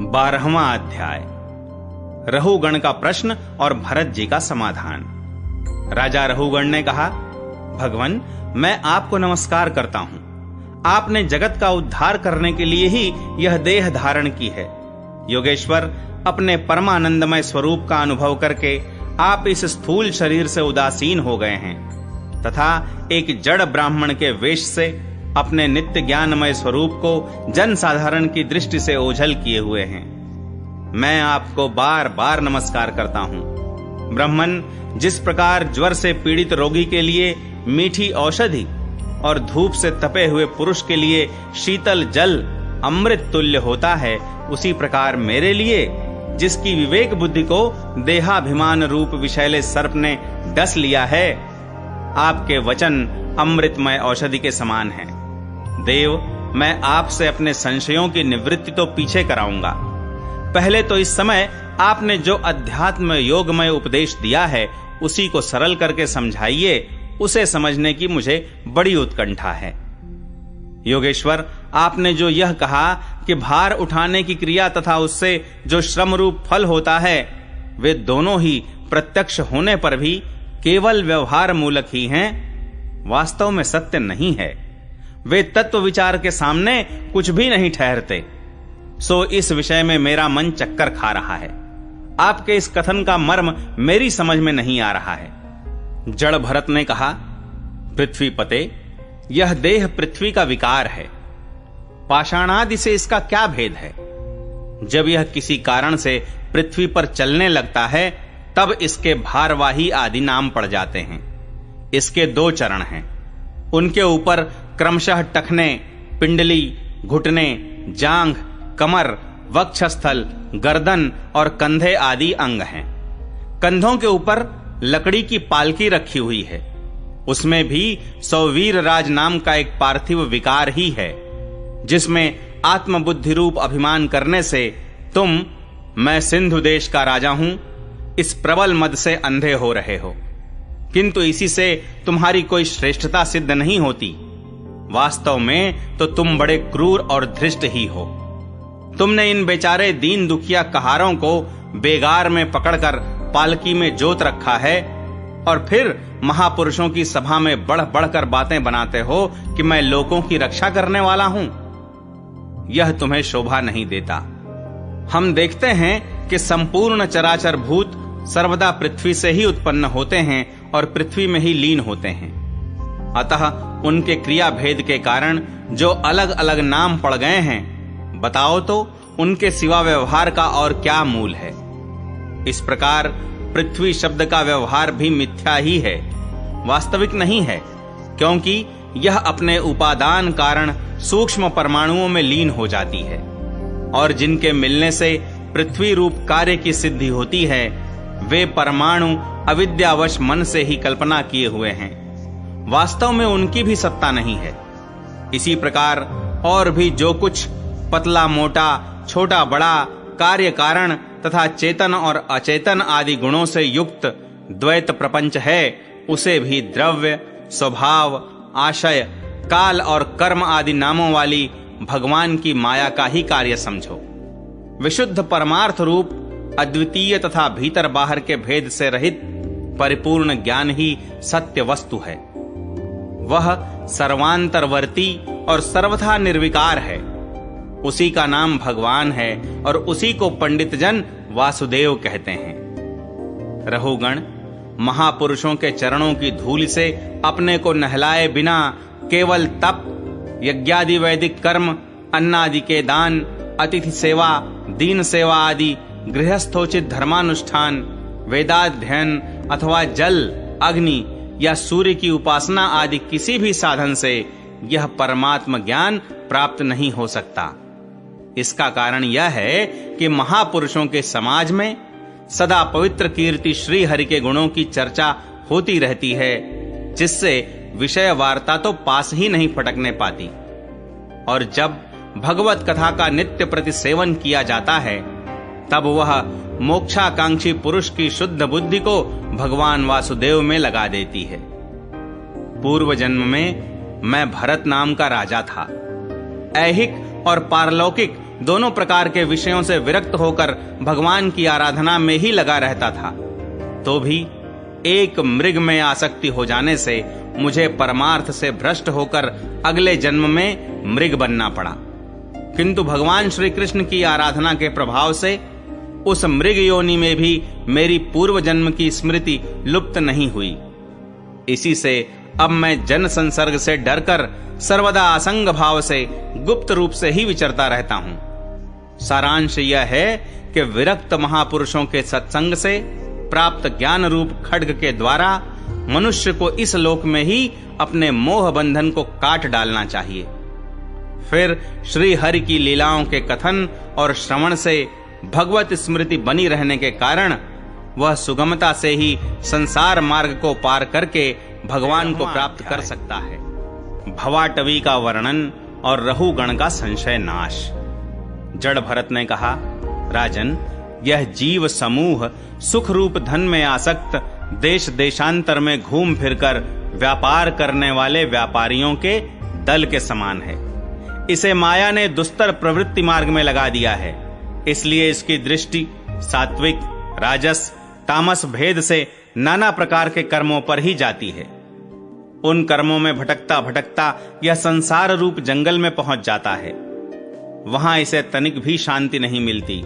12वां अध्याय। रहुगण का प्रश्न और भरत जी का समाधान। राजा रहुगण ने कहा, भगवन, मैं आपको नमस्कार करता हूं। आपने जगत का उद्धार करने के लिए ही यह देह धारण की है। योगेश्वर, अपने परमानंदमय स्वरूप का अनुभव करके आप इस स्थूल शरीर से उदासीन हो गए हैं तथा एक जड़ ब्राह्मण के वेश से अपने नित्य ज्ञानमय स्वरूप को जन साधारण की दृष्टि से ओझल किए हुए हैं। मैं आपको बार बार नमस्कार करता हूं। ब्राह्मण, जिस प्रकार ज्वर से पीड़ित रोगी के लिए मीठी औषधि और धूप से तपे हुए पुरुष के लिए शीतल जल अमृत तुल्य होता है, उसी प्रकार मेरे लिए, जिसकी विवेक बुद्धि को देहाभिमान रूप विषैले सर्प ने डस लिया है, आपके वचन अमृतमय औषधि के समान हैं। देव, मैं आपसे अपने संशयों की निवृत्ति तो पीछे कराऊंगा। पहले तो इस समय आपने जो अध्यात्म योगमय उपदेश दिया है, उसी को सरल करके समझाइए। उसे समझने की मुझे बड़ी उत्कंठा है। योगेश्वर, आपने जो यह कहा कि भार उठाने की क्रिया तथा उससे जो श्रम रूप फल होता है, वे दोनों ही प्रत्यक्ष होने पर भी केवल व्यवहार मूलक ही हैं, वास्तव में सत्य नहीं है। वे तत्व विचार के सामने कुछ भी नहीं ठहरते। सो इस विषय में मेरा मन चक्कर खा रहा है। आपके इस कथन का मर्म मेरी समझ में नहीं आ रहा है। जड़ भरत ने कहा, पृथ्वीपते, यह देह पृथ्वी का विकार है। पाषाणादि से इसका क्या भेद है? जब यह किसी कारण से पृथ्वी पर चलने लगता है, तब इसके भारवाही आदि नाम पड़ जाते हैं। इसके दो चरण हैं। उनके ऊपर क्रमशः टखने, पिंडली, घुटने, जांघ, कमर, वक्षस्थल, गर्दन और कंधे आदि अंग हैं। कंधों के ऊपर लकड़ी की पालकी रखी हुई है। उसमें भी सौवीर राज नाम का एक पार्थिव विकार ही है, जिसमें आत्मबुद्धि रूप अभिमान करने से तुम, मैं सिंधु देश का राजा हूं, इस प्रबल मद से अंधे हो रहे हो। किंतु इसी से तुम्हारी कोई श्रेष्ठता सिद्ध नहीं होती। वास्तव में तो तुम बड़े क्रूर और धृष्ट ही हो। तुमने इन बेचारे दीन दुखिया कहारों को बेगार में पकड़कर पालकी में जोत रखा है और फिर महापुरुषों की सभा में बढ़ बढ़कर बातें बनाते हो कि मैं लोगों की रक्षा करने वाला हूं। यह तुम्हें शोभा नहीं देता। हम देखते हैं कि संपूर्ण चराचर भूत सर्वदा पृथ्वी से ही उत्पन्न होते हैं और पृथ्वी में ही लीन होते हैं। अतः उनके क्रिया भेद के कारण जो अलग अलग नाम पड़ गए हैं, बताओ तो उनके सिवा व्यवहार का और क्या मूल है? इस प्रकार पृथ्वी शब्द का व्यवहार भी मिथ्या ही है, वास्तविक नहीं है, क्योंकि यह अपने उपादान कारण सूक्ष्म परमाणुओं में लीन हो जाती है और जिनके मिलने से पृथ्वी रूप कार्य की सिद्धि होती है, वे परमाणु अविद्यावश मन से ही कल्पना किए हुए हैं। वास्तव में उनकी भी सत्ता नहीं है। इसी प्रकार और भी जो कुछ पतला मोटा, छोटा बड़ा, कार्य कारण तथा चेतन और अचेतन आदि गुणों से युक्त द्वैत प्रपंच है, उसे भी द्रव्य, स्वभाव, आशय, काल और कर्म आदि नामों वाली भगवान की माया का ही कार्य समझो। विशुद्ध परमार्थ रूप अद्वितीय तथा भीतर बाहर के भेद से रहित परिपूर्ण ज्ञान ही सत्य वस्तु है। वह सर्वांतरवर्ती और सर्वथा निर्विकार है। उसी का नाम भगवान है और उसी को पंडित जन वासुदेव कहते हैं। रहुगण, महापुरुषों के चरणों की धूल से अपने को नहलाए बिना केवल तप, यज्ञादि वैदिक कर्म, अन्नादि के दान, अतिथि सेवा, दीन सेवा आदि गृहस्थोचित धर्मानुष्ठान, वेदाध्ययन अथवा जल, अग्नि या सूर्य की उपासना आदि किसी भी साधन से यह परमात्म ज्ञान प्राप्त नहीं हो सकता। इसका कारण यह है कि महापुरुषों के समाज में सदा पवित्र कीर्ति श्री हरि के गुणों की चर्चा होती रहती है, जिससे विषय वार्ता तो पास ही नहीं फटकने पाती। और जब भगवत कथा का नित्य प्रति सेवन किया जाता है, तब वह मोक्षाकांक्षी पुरुष की शुद्ध बुद्धि को भगवान वासुदेव में लगा देती है। पूर्व जन्म में मैं भरत नाम का राजा था। ऐहिक और पारलौकिक दोनों प्रकार के विषयों से विरक्त होकर भगवान की आराधना में ही लगा रहता था, तो भी एक मृग में आसक्ति हो जाने से मुझे परमार्थ से भ्रष्ट होकर अगले जन्म में मृग बनना पड़ा। किंतु भगवान श्री कृष्ण की आराधना के प्रभाव से उस मृग योनि में भी मेरी पूर्व जन्म की स्मृति लुप्त नहीं हुई। इसी से अब मैं जन संसर्ग से डरकर सर्वदा असंग भाव से गुप्त रूप से ही विचरता रहता हूं। सारांश यह है कि विरक्त महापुरुषों के सत्संग से प्राप्त ज्ञान रूप खड्ग के द्वारा मनुष्य को इस लोक में ही अपने मोह बंधन को काट डालना चाहिए। फिर श्री हरि की लीलाओं के कथन और श्रवण से भगवत स्मृति बनी रहने के कारण वह सुगमता से ही संसार मार्ग को पार करके भगवान को प्राप्त कर सकता है। भवाटवी का वर्णन और रहुगण का संशय नाश। जड़ भरत ने कहा, राजन, यह जीव समूह सुख रूप धन में आसक्त देश देशांतर में घूम फिरकर व्यापार करने वाले व्यापारियों के दल के समान है। इसे माया ने दुस्तर प्रवृत्ति मार्ग में लगा दिया है, इसलिए इसकी दृष्टि सात्विक, राजस, तामस भेद से नाना प्रकार के कर्मों पर ही जाती है। उन कर्मों में भटकता भटकता यह संसार रूप जंगल में पहुंच जाता है। वहां इसे तनिक भी शांति नहीं मिलती।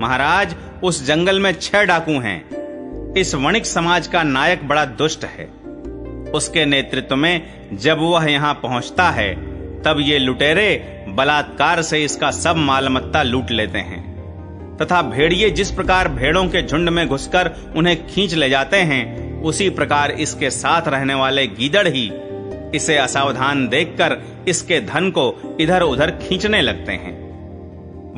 महाराज, उस जंगल में 6 डाकू हैं। इस वणिक समाज का नायक बड़ा दुष्ट है। उसके नेतृत्व में जब वह यहां पहुंचता है, तब ये लुटेरे बलात्कार से इसका सब मालमत्ता लूट लेते हैं तथा भेड़िए जिस प्रकार भेड़ों के झुंड में घुसकर उन्हें खींच ले जाते हैं, उसी प्रकार इसके साथ रहने वाले गीदड़ ही इसे असावधान देखकर इसके धन को इधर उधर खींचने लगते हैं।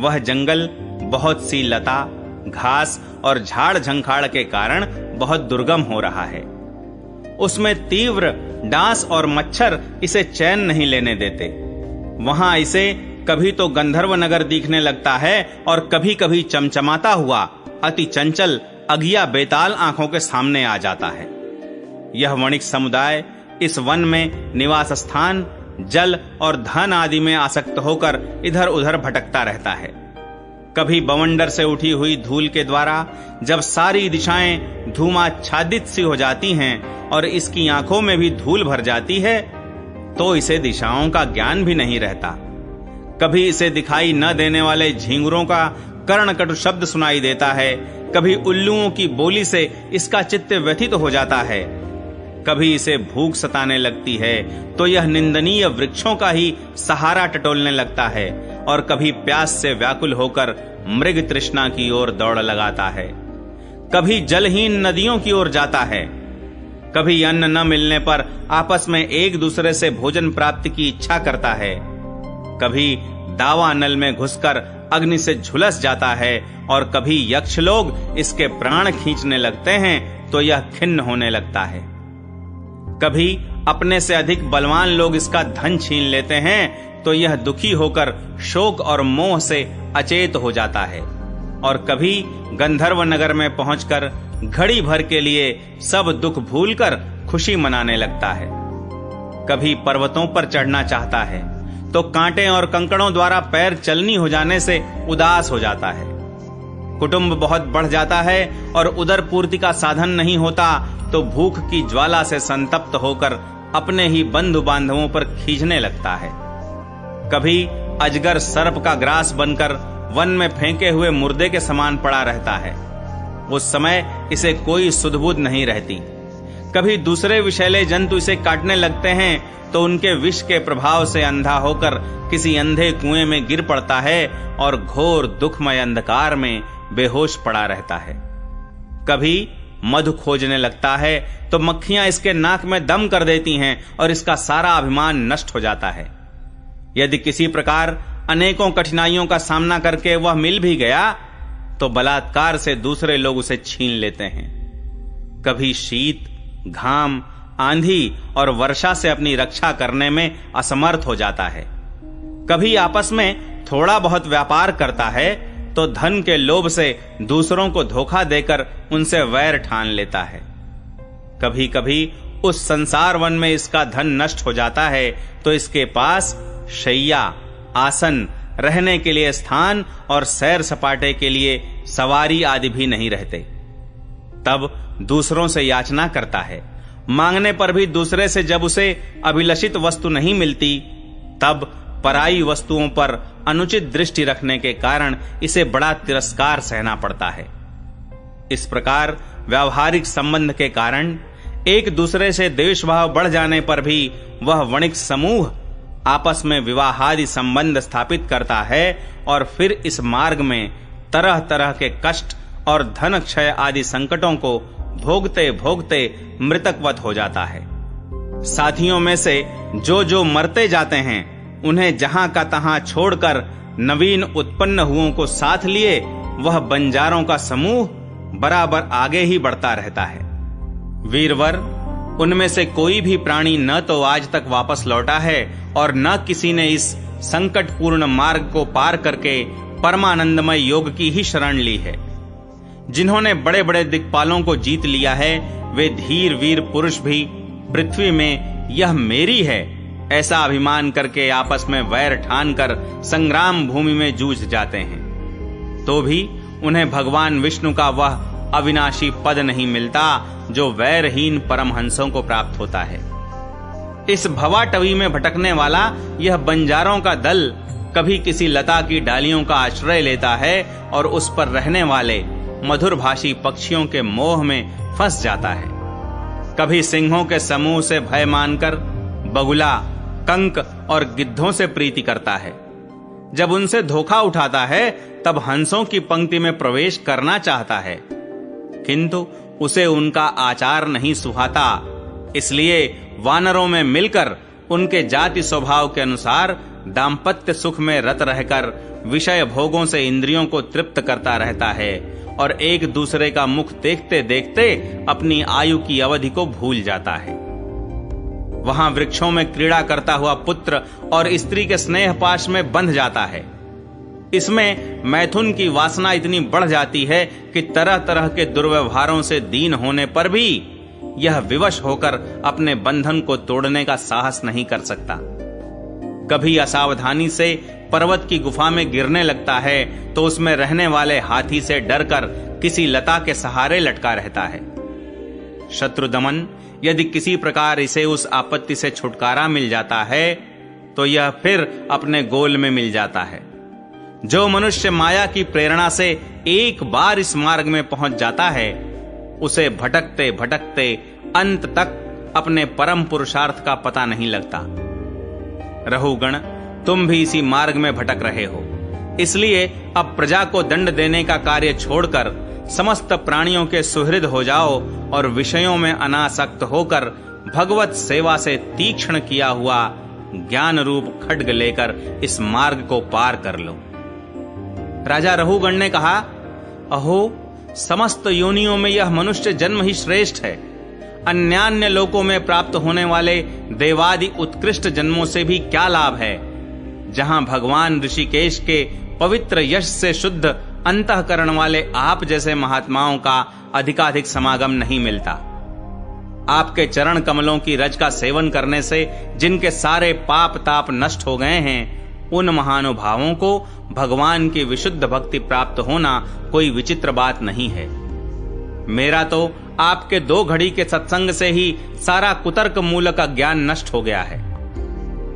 वह जंगल बहुत सी लता, घास और झाड़ झंखाड़ के कारण बहुत दुर्गम हो रहा है। उसमें तीव्र डांस और मच्छर इसे चैन नहीं लेने देते। वहां इसे कभी तो गंधर्व नगर दिखने लगता है और कभी कभी चमचमाता हुआ अति चंचल अगिया बेताल आंखों के सामने आ जाता है। यह वणिक समुदाय इस वन में निवास स्थान, जल और धन आदि में आसक्त होकर इधर उधर भटकता रहता है। कभी बवंडर से उठी हुई धूल के द्वारा जब सारी दिशाएं धूमाच्छादित सी हो जाती हैं और इसकी आंखों में भी धूल भर जाती है, तो इसे दिशाओं का ज्ञान भी नहीं रहता। कभी इसे दिखाई न देने वाले झींगुरों का कर्णकटु शब्द सुनाई देता है, कभी उल्लुओं की बोली से इसका चित्त व्यथित हो जाता है। कभी इसे भूख सताने लगती है तो यह निंदनीय वृक्षों का ही सहारा टटोलने लगता है और कभी प्यास से व्याकुल होकर मृग तृष्णा की ओर दौड़ लगाता है। कभी जलहीन नदियों की ओर जाता है। कभी अन्न न मिलने पर आपस में एक दूसरे से भोजन प्राप्ति की इच्छा करता है। कभी दावा नल में घुसकर अग्नि से झुलस जाता है और कभी यक्ष लोग इसके प्राण खींचने लगते हैं तो यह खिन्न होने लगता है। कभी अपने से अधिक बलवान लोग इसका धन छीन लेते हैं तो यह दुखी होकर शोक और मोह से अचेत हो जाता है और कभी गंधर्व नगर में पहुंचकर घड़ी भर के लिए सब दुख भूलकर खुशी मनाने लगता है। कभी पर्वतों पर चढ़ना चाहता है तो कांटे और कंकड़ों द्वारा पैर चलनी हो जाने से उदास हो जाता है। कुटुंब बहुत बढ़ जाता है और उदर पूर्ति का साधन नहीं होता तो भूख की ज्वाला से संतप्त होकर अपने ही बंधु बांधवों पर खींचने लगता है। कभी अजगर सर्प का ग्रास बनकर वन में फेंके हुए मुर्दे के समान पड़ा रहता है। उस समय इसे कोई सुध-बुध नहीं रहती। कभी दूसरे विषैले जंतु इसे काटने लगते हैं तो उनके विष के प्रभाव से अंधा होकर किसी अंधे कुएं में गिर पड़ता है और घोर दुखमय अंधकार में बेहोश पड़ा रहता है। कभी मधु खोजने लगता है तो मक्खियां इसके नाक में दम कर देती हैं और इसका सारा अभिमान नष्ट हो जाता है। यदि किसी प्रकार अनेकों कठिनाइयों का सामना करके वह मिल भी गया तो बलात्कार से दूसरे लोग उसे छीन लेते हैं। कभी शीत, घाम, आंधी और वर्षा से अपनी रक्षा करने में असमर्थ हो जाता है। कभी आपस में थोड़ा बहुत व्यापार करता है तो धन के लोभ से दूसरों को धोखा देकर उनसे वैर ठान लेता है। कभी कभी उस संसार वन में इसका धन नष्ट हो जाता है तो इसके पास शैया, आसन, रहने के लिए स्थान और सैर सपाटे के लिए सवारी आदि भी नहीं रहते। तब दूसरों से याचना करता है। मांगने पर भी दूसरे से जब उसे अभिलषित वस्तु नहीं मिलती, तब पराई वस्तुओं पर अनुचित दृष्टि रखने के कारण इसे बड़ा तिरस्कार सहना पड़ता है। इस प्रकार व्यावहारिक संबंध के कारण एक दूसरे से द्वेष भाव बढ़ जाने पर भी वह वणिक समूह आपस में विवाहादि संबंध स्थापित करता है और फिर इस मार्ग में तरह तरह के कष्ट और धन क्षय आदि संकटों को भोगते भोगते मृतकवत हो जाता है। साथियों में से जो मरते जाते हैं, उन्हें जहां का तहां छोड़कर नवीन उत्पन्न हुओं को साथ लिए वह बंजारों का समूह बराबर आगे ही बढ़ता रहता है। वीरवर, उनमें से कोई भी प्राणी न तो आज तक वापस लौटा है और न किसी ने इस संकटपूर्ण मार्ग को पार करके परमानंदमय योग की ही शरण ली है। जिन्होंने बड़े बड़े दिक्पालों को जीत लिया है, वे धीर वीर पुरुष भी पृथ्वी में यह मेरी है ऐसा अभिमान करके आपस में वैर ठानकर संग्राम भूमि में जूझ जाते हैं, तो भी उन्हें भगवान विष्णु का वह अविनाशी पद नहीं मिलता जो वैरहीन परमहंसों को प्राप्त होता है। इस भवाटवी में भटकने वाला यह बंजारों का दल कभी किसी लता की डालियों का आश्रय लेता है और उस पर रहने वाले मधुरभाषी पक्षियों के मोह में फंस जाता है। कभी सिंहों के समूह से भय मानकर बगुला, कंक और गिद्धों से प्रीति करता है। जब उनसे धोखा उठाता है तब हंसों की पंक्ति में प्रवेश करना चाहता है, किंतु उसे उनका आचार नहीं सुहाता। इसलिए वानरों में मिलकर उनके जाति स्वभाव के अनुसार दाम्पत्य सुख में रत रहकर विषय भोगों से इंद्रियों को तृप्त करता रहता है और एक दूसरे का मुख देखते देखते अपनी आयु की अवधि को भूल जाता है। वहां वृक्षों में क्रीड़ा करता हुआ पुत्र और स्त्री के स्नेह पाश में बंध जाता है। इसमें मैथुन की वासना इतनी बढ़ जाती है कि तरह तरह के दुर्व्यवहारों से दीन होने पर भी यह विवश होकर अपने बंधन को तोड़ने का साहस नहीं कर सकता। कभी असावधानी से पर्वत की गुफा में गिरने लगता है तो उसमें रहने वाले हाथी से डरकर किसी लता के सहारे लटका रहता है। शत्रुदमन, यदि किसी प्रकार इसे उस आपत्ति से छुटकारा मिल जाता है तो यह फिर अपने गोल में मिल जाता है। जो मनुष्य माया की प्रेरणा से एक बार इस मार्ग में पहुंच जाता है, उसे भटकते भटकते अंत तक अपने परम पुरुषार्थ का पता नहीं लगता। रहुगण, तुम भी इसी मार्ग में भटक रहे हो, इसलिए अब प्रजा को दंड देने का कार्य छोड़कर समस्त प्राणियों के सुहृद हो जाओ और विषयों में अनासक्त होकर भगवत सेवा से तीक्ष्ण किया हुआ ज्ञान रूप खड्ग लेकर इस मार्ग को पार कर लो। राजा रहुगण ने कहा, अहो, समस्त योनियों में यह मनुष्य जन्म ही श्रेष्ठ है। अन्यान्य लोकों में प्राप्त होने वाले देवादि उत्कृष्ट जन्मों से भी क्या लाभ है, जहां भगवान ऋषिकेश के पवित्र यश से शुद्ध अंतःकरण वाले आप जैसे महात्माओं का अधिकाधिक समागम नहीं मिलता। आपके चरण कमलों की रज का सेवन करने से जिनके सारे पाप ताप नष्ट हो गए हैं, उन महानुभावों को भगवान की विशुद्ध भक्ति प्राप्त होना कोई विचित्र बात नहीं है। मेरा तो आपके 2 घड़ी के सत्संग से ही सारा कुतर्क मूल का ज्ञान नष्ट हो गया है।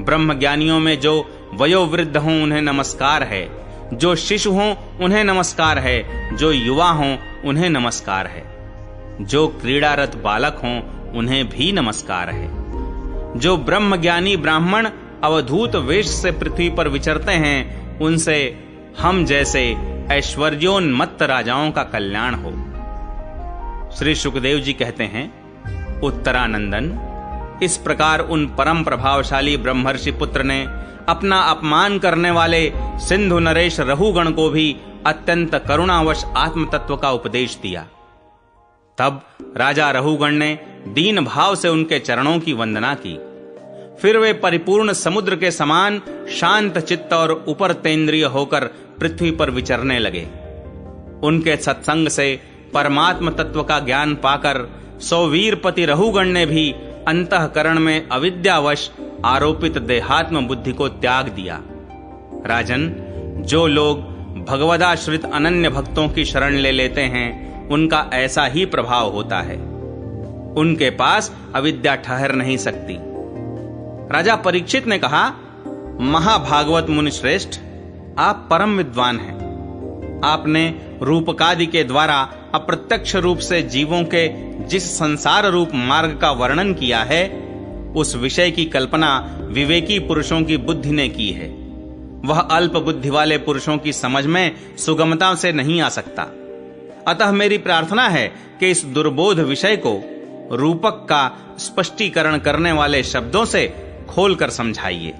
ब्रह्म ज्ञानियों में जो वयोवृद्ध हों उन्हें नमस्कार है, जो शिशु हों उन्हें नमस्कार है, जो युवा हों उन्हें नमस्कार है, जो क्रीड़ारत बालक हों उन्हें भी नमस्कार है। जो ब्रह्म ज्ञानी ब्राह्मण अवधूत वेश से पृथ्वी पर विचरते हैं, उनसे हम जैसे ऐश्वर्योन्मत्त राजाओं का कल्याण हो। श्री सुखदेव जी कहते हैं, उत्तरानंदन, इस प्रकार उन परम प्रभावशाली ब्रह्मर्षि पुत्र ने अपना अपमान करने वाले सिंधु नरेश रहुगण को भी अत्यंत करुणावश आत्म तत्व का उपदेश दिया। तब राजा रहुगण ने दीन भाव से उनके चरणों की वंदना की। फिर वे परिपूर्ण समुद्र के समान शांत चित्त और उपर तेंद्रिय होकर पृथ्वी पर विचरने लगे। उनके सत्संग से परमात्म तत्व का ज्ञान पाकर सौवीरपति रहुगण ने भी अंतःकरण में अविद्यावश आरोपित देहात्म बुद्धि को त्याग दिया। राजन, जो लोग भगवदाश्रित अनन्य भक्तों की शरण ले लेते हैं, उनका ऐसा ही प्रभाव होता है। उनके पास अविद्या ठहर नहीं सकती। राजा परीक्षित ने कहा, महाभागवत मुनि श्रेष्ठ, आप परम विद्वान हैं। आपने रूपकादि के द्वारा अप्रत्यक्ष रूप से जीवों के जिस संसार रूप मार्ग का वर्णन किया है, उस विषय की कल्पना विवेकी पुरुषों की बुद्धि ने की है। वह अल्प बुद्धि वाले पुरुषों की समझ में सुगमता से नहीं आ सकता। अतः मेरी प्रार्थना है कि इस दुर्बोध विषय को रूपक का स्पष्टीकरण करने वाले शब्दों से खोलकर समझाइए।